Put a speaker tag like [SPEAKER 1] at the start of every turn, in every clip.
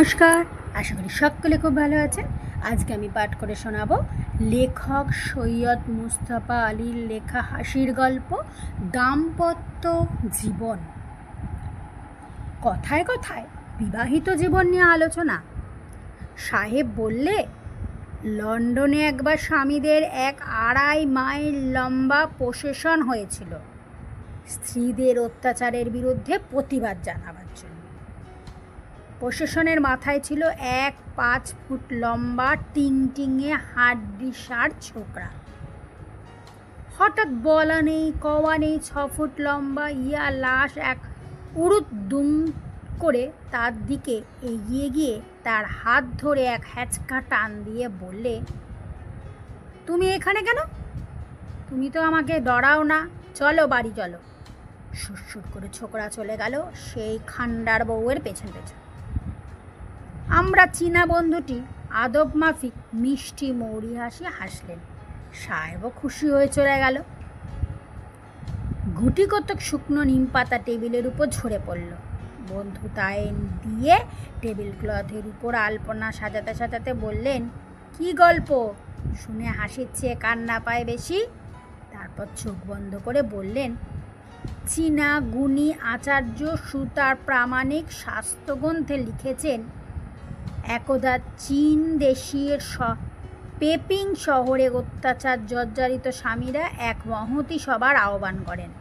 [SPEAKER 1] নমস্কার, আশা করি সকলে খুব ভালো আছেন। আজকে আমি পাঠ করে শোনাবো লেখক সৈয়দ মুস্তফা আলীর লেখা হাসির গল্প দাম্পত্য জীবন। কথায় কথায় বিবাহিত জীবন নিয়ে আলোচনা। সাহেব বললে, লন্ডনে একবার স্বামীদের 1.5 মাইল লম্বা প্রসেশন হয়েছিল স্ত্রীদের অত্যাচারের বিরুদ্ধে প্রতিবাদ জানাবার জন্য। প্রশাসনের মাথায় ছিল 5 ফুট লম্বা টিংটিঙে হাড্ডিসার ছোকরা। হঠাৎ বলা নেই কওয়া নেই 6 ফুট লম্বা ইয়া লাশ এক উড়ুত দুম করে তার দিকে এগিয়ে গিয়ে তার হাত ধরে এক হ্যাচকা টান দিয়ে বললে, তুমি এখানে কেন? তুমি তো আমাকে ডরাও না, চলো বাড়ি চলো। সুরসুর করে ছোকরা চলে গেল সেই খান্ডার বউয়ের পেছন পেছন। আমরা চীনা বন্ধুটি আদব মাফিক মিষ্টি মৌরি হাসি হাসলেন। সাহেবও খুশি হয়ে চলে গেল। গুটি কতক শুকনো নিম পাতা টেবিলের উপর ঝরে পড়ল। বন্ধু তাই দিয়ে টেবিল ক্লথের উপর আলপনা সাজাতে সাজাতে বললেন, কি গল্প? শুনে হাসির চেয়ে কান্না পায় বেশি। তারপর চোখ বন্ধ করে বললেন, চীনা গুণী আচার্য সুতার প্রামাণিক শাস্ত্রগ্রন্থে লিখেছেন, একদা চীন দেশীয় পেপিং শহরে অত্যাচার জর্জরিত স্বামীরা এক মহতী সভার আহ্বান করেন।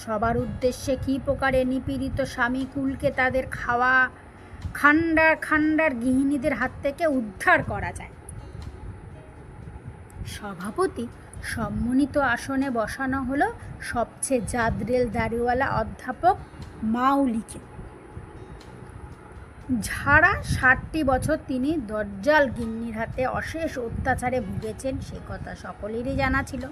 [SPEAKER 1] সবার উদ্দেশ্যে কী প্রকারে নিপীড়িত স্বামীকুলকে তাদের খাওয়া খান্ডার খান্ডার গৃহিণীদের হাত থেকে উদ্ধার করা যায়। সভাপতি সম্মানিত আসনে বসানো হলো সবচেয়ে জাদরেল দাড়িওয়ালা অধ্যাপক মাউলিকে। ঝাড়া 60টি বছর তিনি দজ্জাল গিন্নির হাতে অশেষ অত্যাচারে ভুগেছেন সে কথা সকলেরই জানা ছিল।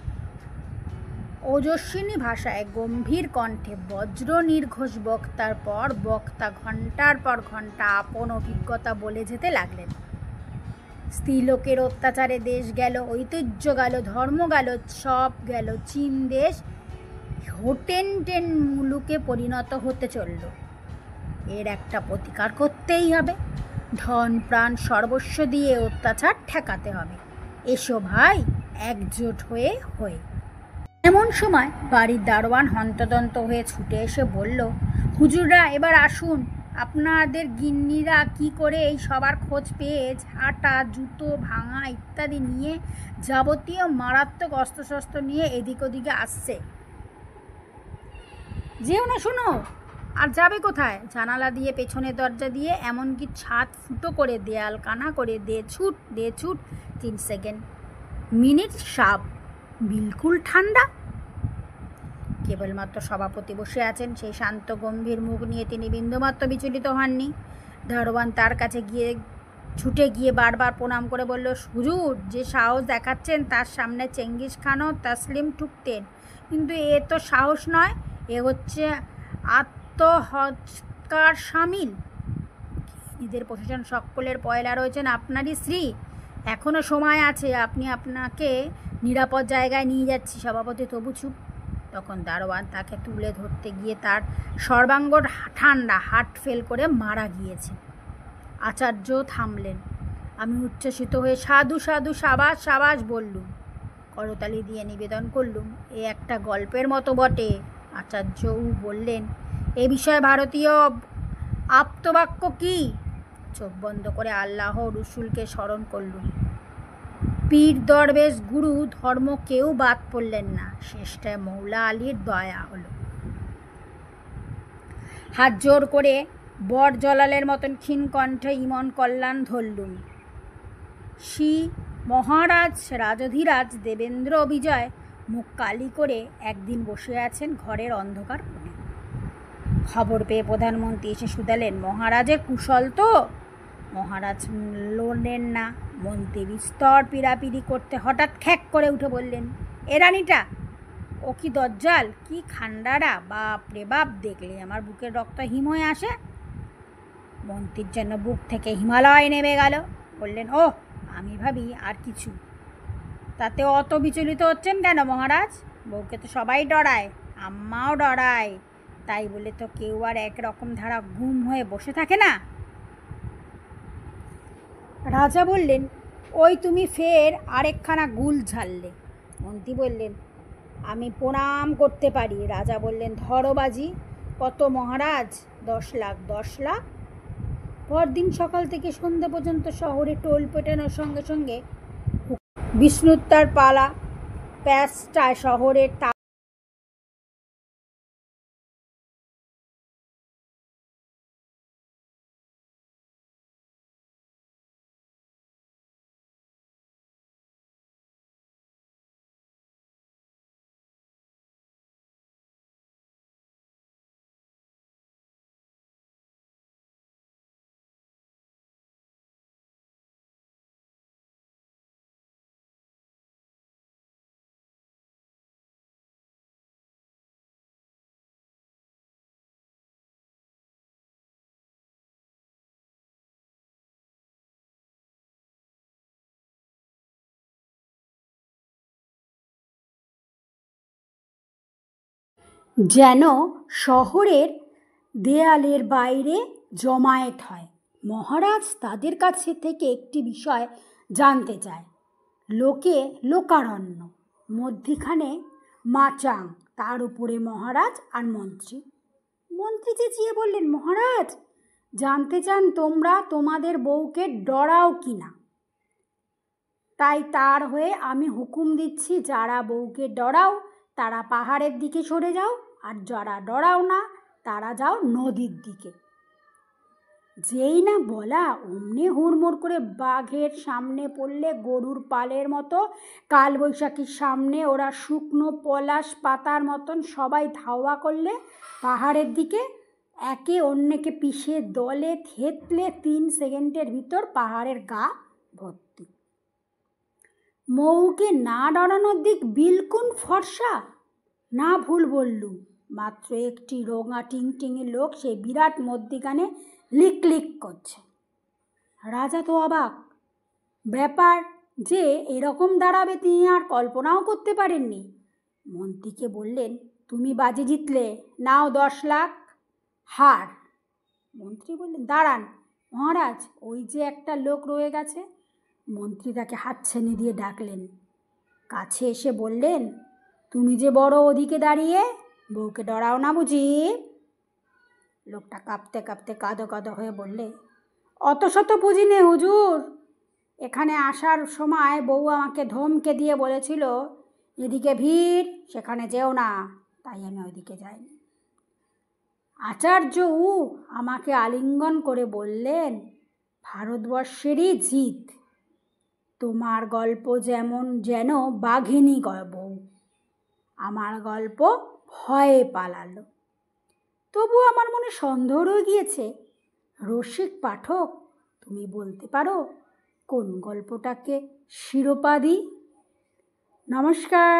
[SPEAKER 1] ওজস্বিনী ভাষায় গম্ভীর কণ্ঠে বজ্র নির্ঘোষ বক্তার পর বক্তা ঘণ্টার পর ঘণ্টা আপন অভিজ্ঞতা বলে যেতে লাগলেন। স্ত্রীলোকের অত্যাচারে দেশ গেল, ঐতিহ্য গেল, ধর্ম গেল, সব গেল। চীন দেশ হোটেনটেন মুলুকে পরিণত হতে চলল। এর একটা প্রতিকার করতেই হবে। ধন প্রাণ সর্বস্ব দিয়ে অত্যাচার ঠেকাতে হবে। এসো ভাই, একজোট হয়ে। এমন সময় বাড়ির দারোয়ান হন্তদন্ত হয়ে ছুটে এসে বলল, হুজুররা এবার আসুন। আপনাদের গিন্নিরা কি করে এই সবার খোঁজ পেয়ে ঝাঁটা জুতো ভাঙা ইত্যাদি নিয়ে যাবতীয় মারাত্মক অস্ত্রশস্ত্র নিয়ে এদিক ওদিকে আসছে। যেও না, শোনো। আর যাবে কোথায়? জানালা দিয়ে, পেছনের দরজা দিয়ে, এমনকি ছাদ ফুটো করে, দেয়াল কানা করে, দে ছুট 3 সেকেন্ড, মিনিট সাব, বিলকুল ঠান্ডা। কেবলমাত্র সভাপতি বসে আছেন, সেই শান্ত গম্ভীর মুখ নিয়ে তিনি বিন্দুমাত্র বিচলিত হননি। দারোয়ান তার কাছে ছুটে গিয়ে বারবার প্রণাম করে বলল, হুজুর যে সাহস দেখাচ্ছেন তার সামনে চেঙ্গিস খানও তসলিম ঠুকতেন, কিন্তু এ তো সাহস নয়, এ হচ্ছে আত্মহৎকার সামিল। ঈদের প্রশাসন সকলের পয়লা রয়েছেন আপনারই স্ত্রী। এখনও সময় আছে, আপনাকে নিরাপদ জায়গায় নিয়ে যাচ্ছি। সভাপতি তবু চুপ। তখন দারোয়ান তাকে তুলে ধরতে গিয়ে তার সর্বাঙ্গ ঠান্ডা, হার্ট ফেল করে মারা গিয়েছে। আচার্য থামলেন। আমি উচ্ছ্বসিত হয়ে সাধু সাধু সাবাস সাবাস বললুম। করতালি দিয়ে নিবেদন করলুম, এ একটা গল্পের মতো বটে। আচার্যও বললেন, এ বিষয়ে ভারতীয় আপ্তবাক্য কি? চোখ বন্ধ করে আল্লাহ রসুলকে স্মরণ করলুম। পীর দরবেশ গুরু ধর্ম কেউ বাদ পড়লেন না। শেষটায় মৌলা আলীর দয়া হলো। হাত জোর করে বট জলালের মতন ক্ষীণ কণ্ঠে ইমন কল্যাণ ধরলুম। শ্রী মহারাজ রাজধিরাজ দেবেন্দ্র বিজয় মুখ কালি করে একদিন বসে আছেন ঘরের অন্ধকার কোণে। খবর পেয়ে প্রধানমন্ত্রী এসে শুধালেন, মহারাজের কুশল তো? মহারাজ লড়লেন না। মন্ত্রী বিস্তর পিড়াপিড়ি করতে হঠাৎ খ্যাক করে উঠে বললেন, এ রানীটা, ও কি দজ্জাল, কি খান্ডারা! বাপ রে বাপ, দেখলে আমার বুকের রক্ত হিম হয়ে আসে। মন্ত্রীর যেন বুক থেকে হিমালয় নেমে গেল। বললেন, ও আমি ভাবি আর কিছু। তাতে অত বিচলিত হচ্ছেন কেন মহারাজ? বউকে তো সবাই ডরায়, আম্মাও ডরায়, তাই বলে তো কেউ আর একরকম ধারা গুম হয়ে বসে থাকে না। রাজা বললেন, ওই তুমি ফের আরেকখানা গুল ঝাড়লে। মন্ত্রী বললেন, আমি প্রণাম করতে পারি। রাজা বললেন, ধরো বাজি। কত মহারাজ? 10 লাখ। 10 লাখ? পরদিন সকাল থেকে সন্ধ্যা পর্যন্ত শহরে টোল পেটানোর সঙ্গে সঙ্গে বিষ্ণুত্তার পালা। প্যাঁচটায় শহরের যেন শহরের দেয়ালের বাইরে জমায়েত হয়। মহারাজ তাদের কাছে থেকে একটি বিষয় জানতে চায়। লোকে লোকারণ্য, মধ্যিখানে মাচাং, তার উপরে মহারাজ আর মন্ত্রী। মন্ত্রী চেঁচিয়ে বললেন, মহারাজ, জানতে চান তোমরা তোমাদের বউকে ডরাও কি না? তাই তার হয়ে আমি হুকুম দিচ্ছি, যারা বউকে ডরাও তারা পাহাড়ের দিকে সরে যাও, আর যারা ডরাও না তারা যাও নদীর দিকে। যেই না বলা অমনি হুড়মুড় করে বাঘের সামনে পড়লে গরুর পালের মতো, কালবৈশাখীর সামনে ওরা শুকনো পলাশ পাতার মতন সবাই ধাওয়া করলে পাহাড়ের দিকে। একে অন্যকে পিষে দলে থেতলে 3 সেকেন্ডের ভিতর পাহাড়ের গা ভর্তি। মৌকে না ডরানোর দিক বিলকুল ফর্সা না, ভুল বললুম। মাত্র একটি রোঙা টিংটিঙে লোক সেই বিরাট মধ্যিখানে লিক লিক করছে। রাজা তো অবাক। ব্যাপার যে এরকম দাঁড়াবে তিনি আর কল্পনাও করতে পারেননি। মন্ত্রীকে বললেন, তুমি বাজি জিতলে, নাও 10 লাখ হার। মন্ত্রী বললেন, দাঁড়ান মহারাজ, ওই যে একটা লোক রয়ে গেছে। মন্ত্রী তাকে হাতছানি দিয়ে ডাকলেন। কাছে এসে বললেন, তুমি যে বড় ওদিকে দাঁড়িয়ে, বউকে ডরাও না বুঝি? লোকটা কাঁপতে কাঁপতে কাঁদো কাঁদো হয়ে বললে, অত শত বুঝি নে হুজুর। এখানে আসার সময় বউ আমাকে ধমকে দিয়ে বলেছিল, এদিকে ভিড়, সেখানে যেও না, তাই আমি ওইদিকে যাইনি। আচার্য আমাকে আলিঙ্গন করে বললেন, ভারতবর্ষেরই জিত। তোমার গল্প যেন বাঘিনী বউ, আমার গল্প ভয়ে পালালো। তবু আমার মনে সন্দেহ রয়ে গিয়েছে। রসিক পাঠক, তুমি বলতে পারো কোন গল্পটাকে শিরোপা দিই? নমস্কার।